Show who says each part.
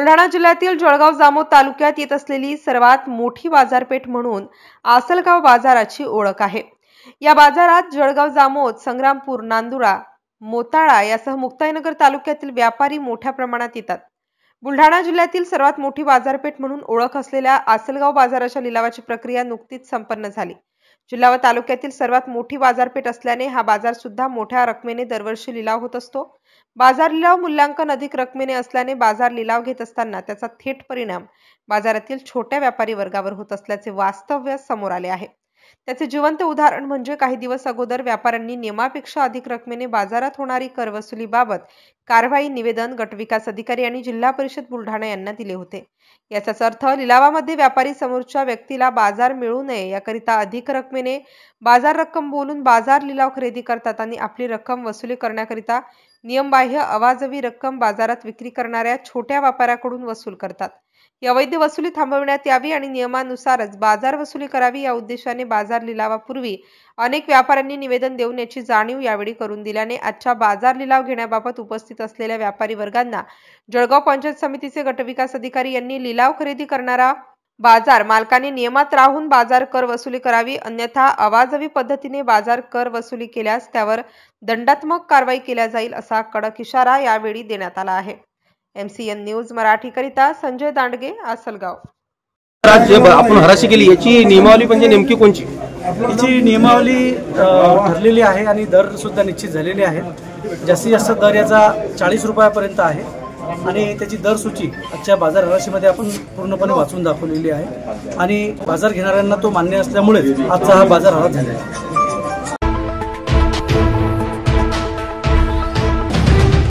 Speaker 1: बुलढाणा जिल्ह्यातील जळगाव जामोद तालुक्यात येत असलेली सर्वात मोठी बाजारपेठ म्हणून आसलगाव बाजाराची ओळख आहे। या बाजारात जळगाव जामोद, संग्रामपूर, नांदुरा, मोताळा यासह मुक्ताईनगर तालुक्यातील व्यापारी मोठ्या प्रमाणात येतात। बुलढाणा जिल्ह्यातील सर्वात मोठी बाजारपेठ म्हणून ओळख असलेल्या आसलगाव बाजाराच्या लिलावाची प्रक्रिया नुकतीच संपन्न झाली। जिल्हा व तालुक्यातील सर्वात मोठी बाजारपेठ असल्याने हा बाजार सुद्धा मोठ्या रकमेने दरवर्षी लिलाव होत असतो। बाजार लिलाव मूल्यांकन अधिक रकमेने असल्याने बाजार लिलाव घेत असताना त्याचा थेट परिणाम बाजारातील छोट्या व्यापारी वर्गावर होत असल्याचे वास्तव समोर आले आहे। त्याचे जिवंत उदाहरण म्हणजे काही दिवस अगोदर व्यापाऱ्यांनी नियमापेक्षा अधिक रकमेने बाजारात होणारी कर वसुलीबाबत कारवाई निवेदन गटविकास अधिकारी आणि जिल्हा परिषद बुलढाणा यांना दिले होते। याचाच अर्थ लिलावामध्ये व्यापारी समोरच्या व्यक्तीला बाजार मिळू नये याकरिता अधिक रकमेने बाजार रक्कम बोलून बाजार लिलाव खरेदी करतात आणि आपली रक्कम वसुली करण्याकरिता नियमबाह्य अवाजवी रक्कम बाजारात विक्री करणाऱ्या छोट्या व्यापाऱ्याकडून वसूल करतात। ही अवैध वसुली थांबवण्यात यावी आणि नियमानुसारच बाजार वसुली करावी या उद्देशाने बाजार लिलावापूर्वी अनेक व्यापाऱ्यांनी निवेदन देऊन याची जाणीव यावेळी करून दिल्याने आजच्या बाजार लिलाव घेण्याबाबत उपस्थित असलेल्या व्यापारी वर्गांना जळगाव पंचायत समितीचे गटविकास अधिकारी यांनी लिलाव खरेदी करणारा बाजार मालकाने नियमात राहून बाजार कर वसुली करावी, अन्यथा अवाजवी पद्धतीने बाजार कर वसुली केल्यास त्यावर दंडात्मक कारवाई केल्या जाईल असा कडक इशारा यावेळी देण्यात आला आहे। MCN न्यूज मराठी करिता संजय दांडगे, आसलगाव।
Speaker 2: आपण हराशी केली याची नियमावली म्हणजे नेमकी कोणची?
Speaker 3: याची नियमावली ठरलेली आहे आणि दर सुद्धा निश्चित झालेले आहेत। जास्तीत जास्त दर याचा 40 रुपयापर्यंत आहे आणि त्याची दर सूची आजच्या बाजार हराशीमध्ये आपण पूर्णपणे वाचून दाखवलेली आहे आणि बाजार घेणाऱ्यांना तो मान्य असल्यामुळे आजचा हा बाजार हरास झाला आहे।